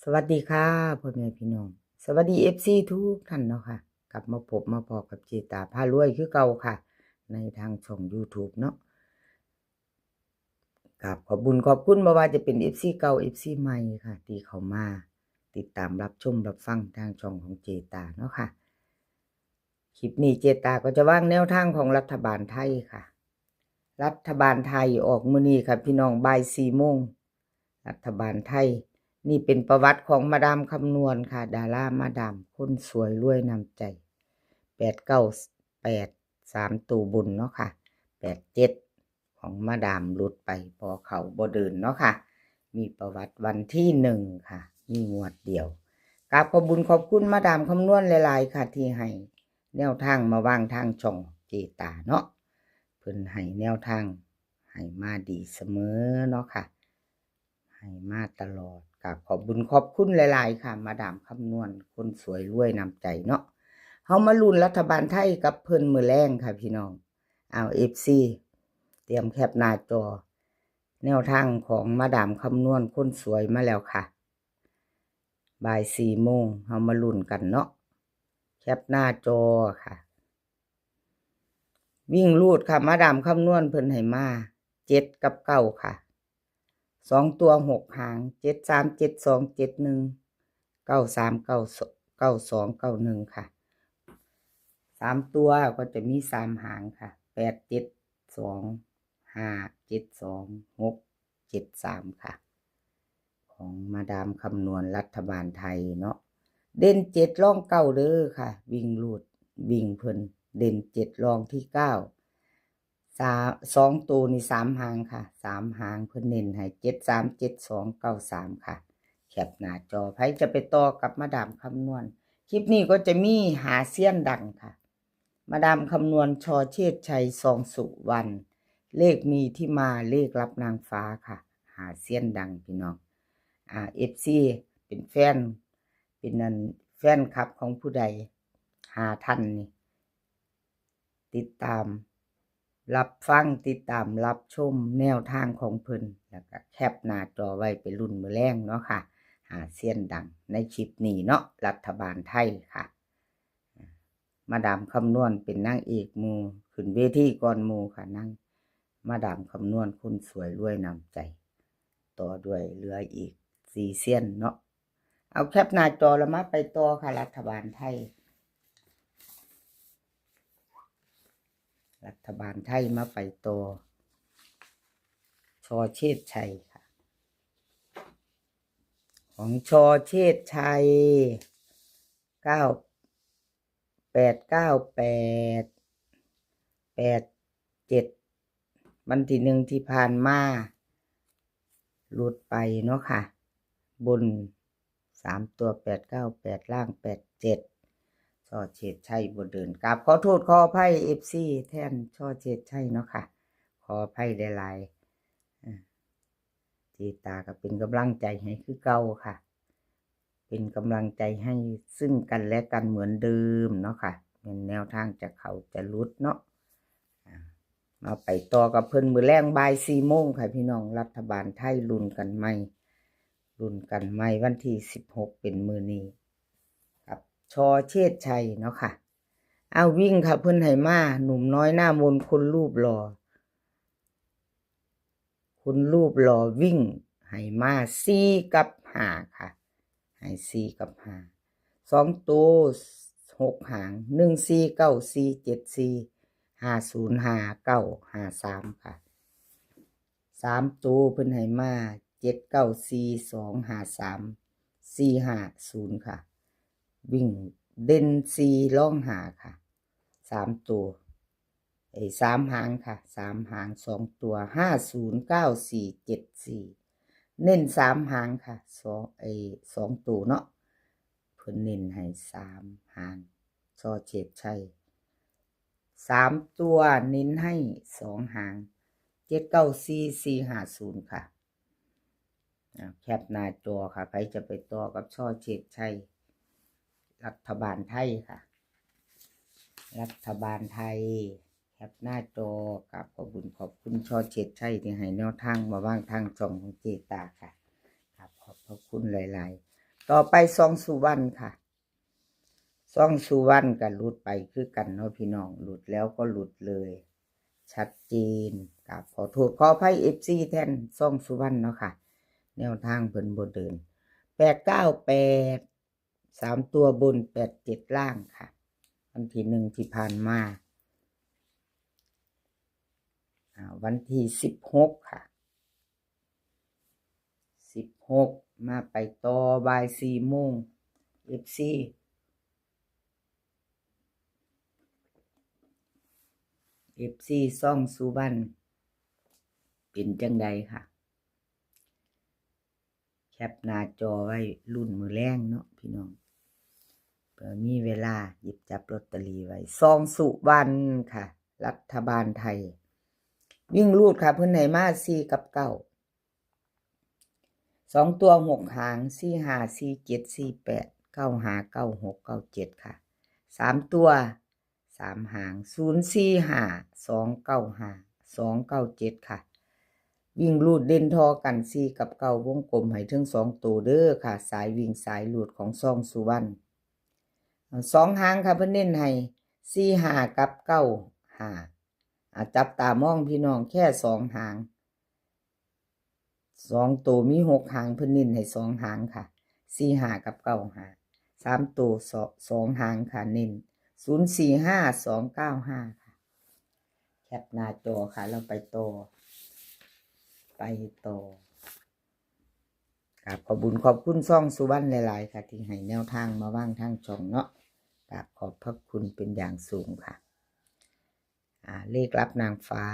สวัสดีค่ะพ่อแม่พี่น้องสวัสดีFCทุกท่านเนาะค่ะกลับมาพบมาพอกับเจตาพารวยคือเก่าค่ะในทางช่อง YouTube เนาะกับขอบคุญขอบคุณบ่ว่าจะเป็น FC เก่า FC ใหม่ค่ะที่เข้ามาติดตามรับชมรับฟังทางช่องของเจตาเนาะค่ะคลิปนี้เจตาก็จะวางแนวทางของรัฐบาลไทยค่ะรัฐบาลไทยออกมื้อนี้ค่ะพี่น้องบ่าย 4 โมงรัฐบาลไทยนี่เป็นประวัติของมาดามคำนวณค่ะดารามาดามคนสวยรวยนำใจ898 3ตัวบุญเนาะค่ะ87ของมาดามหลุดไปพอเขาบ่เดินเนาะค่ะมีประวัติวันที่1ค่ะมีงวดเดียวกราบขอบคุญขอบคุณมาดามคำนวณหลายๆค่ะที่ให้แนวทางมาวางทางช่องเจตาเนาะเพิ่นให้แนวทางให้มาดีเสมอเนาะค่ะให้มาตลอดกับขอบคุญขอบคุณหลายๆค่ะมาดามคำนวณคนสวยรวยนำใจเนาะเฮามาลุ้นรัฐบาลไทยกับเพิ่นมื้อแลงค่ะพี่น้องเอา FC เตรียมแคปหน้าจอแนวทางของมาดามคำนวณคนสวยมาแล้วค่ะบ่าย 4 โมงเฮามาลุ้นกันเนาะแคปหน้าจอค่ะวิ่งรูดค่ะมาดามคำนวณเพิ่นให้มา7กับ9ค่ะ2ตัว6หาง73 72 71 93 92 91ค่ะ3ตัวก็จะมี3หางค่ะ8 7 2 5 7 2 6 7 3ค่ะของมาดามคำนวณรัฐบาลไทยเนาะเด่น7รอง9เด้อค่ะวิ่งรูดวิ่งเพิ่นเด่น7รองที่9 2ตัวนี่3หางค่ะ3หางเพิ่นเน้นให้73 72 93ค่ะแคปหน้าจอไผจะไปต่อกับมาดามคำนวณคลิปนี้ก็จะมีหาเซียนดังค่ะมาดามคำนวณชเชษชัยซองสุวรรณเลขมีที่มาเลขรับนางฟ้าค่ะหาเซียนดังพี่น้องFC เป็นแฟนเป็นนั่นแฟนคลับของผู้ใดหาท่านนี่ติดตามรับฟังติดตามรับชมแนวทางของเพิ่นแล้วก็แคปหน้าจอไว้ไปรุ่นมื้อแรงเนาะค่ะหาเซียนดังในคลิปนี้เนาะรัฐบาลไทยค่ะมาดามคำนวณเป็นนางเอกหมู่ขึ้นเวทีก่อนหมู่ค่ะนางมาดามคำนวณคนสวยรวยนำใจต่อด้วยเหลืออีก4เซียนเนาะเอาแคปหน้าจอแล้วมาไปต่อค่ะรัฐบาลไทยมาไปต่อชเชษชัยค่ะของชเชษชัย98 87วันที่1ที่ผ่านมาหลุดไปเนาะค่ะบน3ตัว898ล่าง87ชเชษชัยบ่เดินกราบขอโทษขออภัย FC แทนชเชษชัยเนาะค่ะขออภัยหลายๆเจตาก็เป็นกำลังใจให้คือเก่าค่ะเป็นกำลังใจให้ซึ่งกันและกันเหมือนเดิมเนาะค่ะเป็นแนวทางจะเขาจะลุดเนาะมาไปต่อกับเพิ่นมื้อแรงบ่าย 4 โมงค่ะพี่น้องรัฐบาลไทยลุ้นกันใหม่วันที่16เป็นมื้อนี้กับชเชษชัยเนาะค่ะเอาวิ่งค่ะเพิ่นให้มาหนุ่มน้อยหน้ามนต์คนรูปหล่อวิ่งให้มา4กับ5ค่ะให้4กับ5 2ตัว6หาง1 4 9 4 7 4 50 59 53ค่ะ3ตัวเพิ่นให้มา7 9 4 2 5 3 4 5 0ค่ะวิ่งเด่น4ร่องหาค่ะ3ตัว3หางค่ะ3หาง2ตัว50 94 74เน้น3หางค่ะ2ตัวเนาะเพิ่นเน้นให้3หางชเชษชัย3ตัวเน้นให้2หาง7 9 4 4 5 0ค่ะแคปหน้าจอค่ะใครจะไปต่อกับชเชษชัยรัฐบาลไทยค่ะรัฐบาลไทยแคปหน้าจอกับขอบคุณชเชษชัยที่ให้แนวทางมาวางทางช่องของเจตาค่ะครับขอบพระคุณหลาย ต่อไปซองสุวรรณค่ะซองสุวรรณก็หลุดไปคือกันเนาะพี่น้องหลุดแล้วก็หลุดเลยชัดเจนกับขอโทษขออภัย FC แทนซองสุวรรณเนาะค่ะแนวทางเพิ่นบ่เดิน898 3ตัวบน87ล่างค่ะวันที่1ที่ผ่านมาวันที่16ค่ะ16มาไปต่อบ่าย4โมง FCซ่องสุวรรณเป็นจังใดค่ะแคปหน้าจอไว้รุ่นมือแรงเนาะพี่น้องเผื่อมีเวลาหยิบจับลอตเตอรี่ไว้ซองสุวรรณค่ะรัฐบาลไทยวิ่งรูดค่ะเพิ่นให้มา4กับ9 2ตัว6หาง4 5 4 7 4 8 9 5 9 6 9 7ค่ะ3ตัว3หาง0 4 5 2 9 5 2 9 7ค่ะวิ่งรูดเด่นทอกัน4กับ9วงกลมให้ถึง2ตัวเด้อค่ะสายวิ่งสายรูดของซ่องสุวรรณ2หางค่ะเพิ่นเน้นให้4 5กับ9 5จับตามองพี่น้องแค่2หาง2ตัวมี6หางเพิ่นเน้นให้2หางค่ะ4 5กับ9 5 3ตัว2หางค่ะเน้น0 4 5 2 9 5ค่ะแคปหน้าจอค่ะเราไปต่อครับขอบคุญขอบคุณซ่องสุวรรณหลายๆค่ะที่ให้แนวทางมาว่างทางช่องเนาะครับขอบพระคุณเป็นอย่างสูงค่ะเลขรับนางฟ้า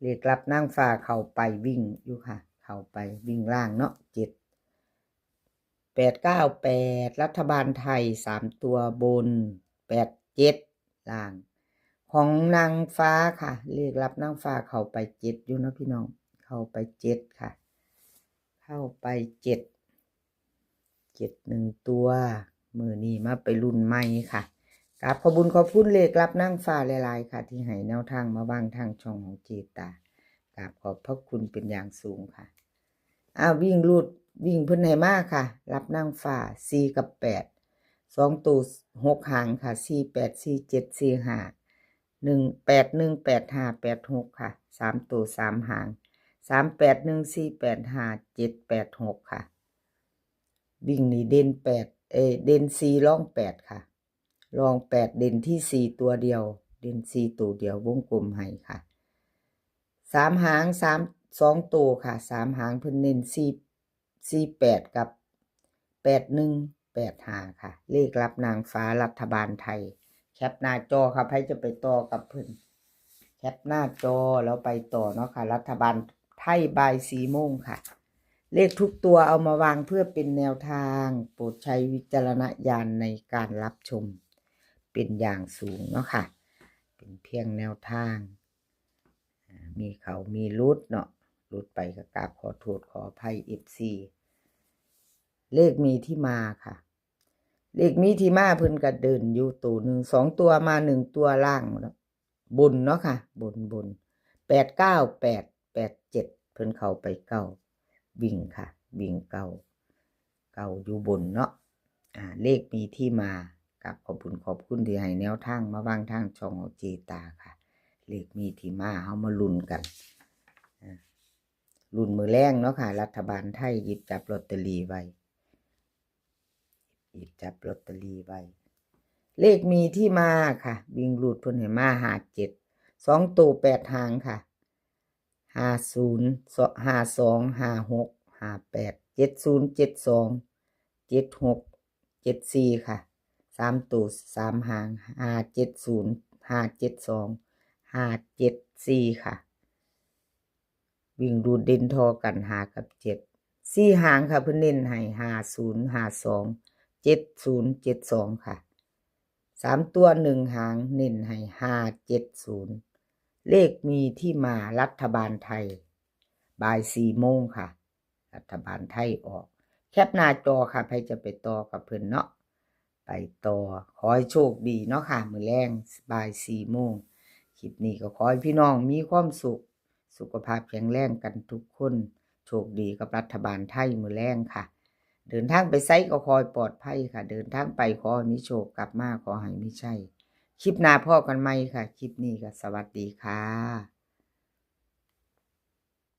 เลขรับนางฟ้าเข้าไปวิ่งอยู่ค่ะเข้าไปวิ่งล่างเนาะ898รัฐบาลไทย3ตัวบน87ล่างของนางฟ้าค่ะเลขรับนางฟ้าเข้าไป7อยู่นะพี่น้องเข้าไป7ค่ะเข้าไป7 1ตัวมือนี้มาไปรุ่นใหม่ค่ะกราบขอบคุญขอบคุณเลขรับนางฟ้าหลายๆค่ะที่ให้แนวทางมาว่างทางช่องของเจตากราบขอบพระคุณเป็นอย่างสูงค่ะวิ่งรูดวิ่งเพิ่นให้มาค่ะรับนางฟ้า4กับ8 2ตัว6หางค่ะ4 8 4 7 4 5 1 8 1 8 5 8 6ค่ะ3ตัว3หาง3 8 1 4 8 5 7 8 6ค่ะวิ่งนี่เด่น8เด่น4รอง8ค่ะรอง8เด่นที่4ตัวเดียวเด่น4ตัวเดียววงกลมให้ค่ะ3หาง2ตัวค่ะ3หางเพิ่นเน้น4 8กับ81 85ค่ะเลขรับนางฟ้ารัฐบาลไทยแคปหน้าจอครับให้จะไปต่อกับเพิ่นแคปหน้าจอแล้วไปต่อเนาะค่ะรัฐบาลไทยบ่าย4โมงค่ะเลขทุกตัวเอามาวางเพื่อเป็นแนวทางโปรดใช้วิจารณญาณในการรับชมเป็นอย่างสูงเนาะค่ะเป็นเพียงแนวทางมีเขามีรุดเนาะรุดไปก็กราบขอโทษขออภัย FC เลขมีที่มาค่ะเลขมีที่มาเพิ่นก็เดินอยู่ตัวหนึ่ง2ตัวมา1ตัวล่างบนเนาะค่ะบน898 87เพิ่นเข้าไป9วิ่งค่ะวิ่งเก่าอยู่บนเนาะเลขมีที่มากับขอบคุณที่ให้แนวทางมาวางทางช่องของเจตาค่ะเลขมีที่มาเฮามาลุ้นกันลุ้นมือแรงเนาะค่ะรัฐบาลไทยหยิบจับลอตเตอรี่ไว้เลขมีที่มาค่ะวิ่งรูดเพิ่นให้มา57 2ตัว8หางค่ะ50 52 56 58 70 72 76 74ค่ะ3ตัว3หาง570 572 574ค่ะวิ่งดูเด่นทอกัน5กับ7 4หางค่ะเพิ่นเน้นให้50 52 70 72ค่ะ3ตัว1หางเน้นให้570เลขมีที่มารัฐบาลไทยบ่าย4โมงค่ะรัฐบาลไทยออกแคปหน้าจอค่ะใครจะไปต่อกับเพิ่นเนาะไปต่อขอให้โชคดีเนาะค่ะมื้อแลงบ่าย4โมงคลิปนี้ก็ขอให้พี่น้องมีความสุขสุขภาพแข็งแรงกันทุกคนโชคดีกับรัฐบาลไทยมื้อแลงค่ะ เดินทางไปไสก็ขอให้ปลอดภัยค่ะ เดินทางไปขอให้มีโชคกลับมาขอให้มีชัยคลิปหน้าพ้อกันใหม่ค่ะ คลิปนี้ก็สวัสดีค่ะ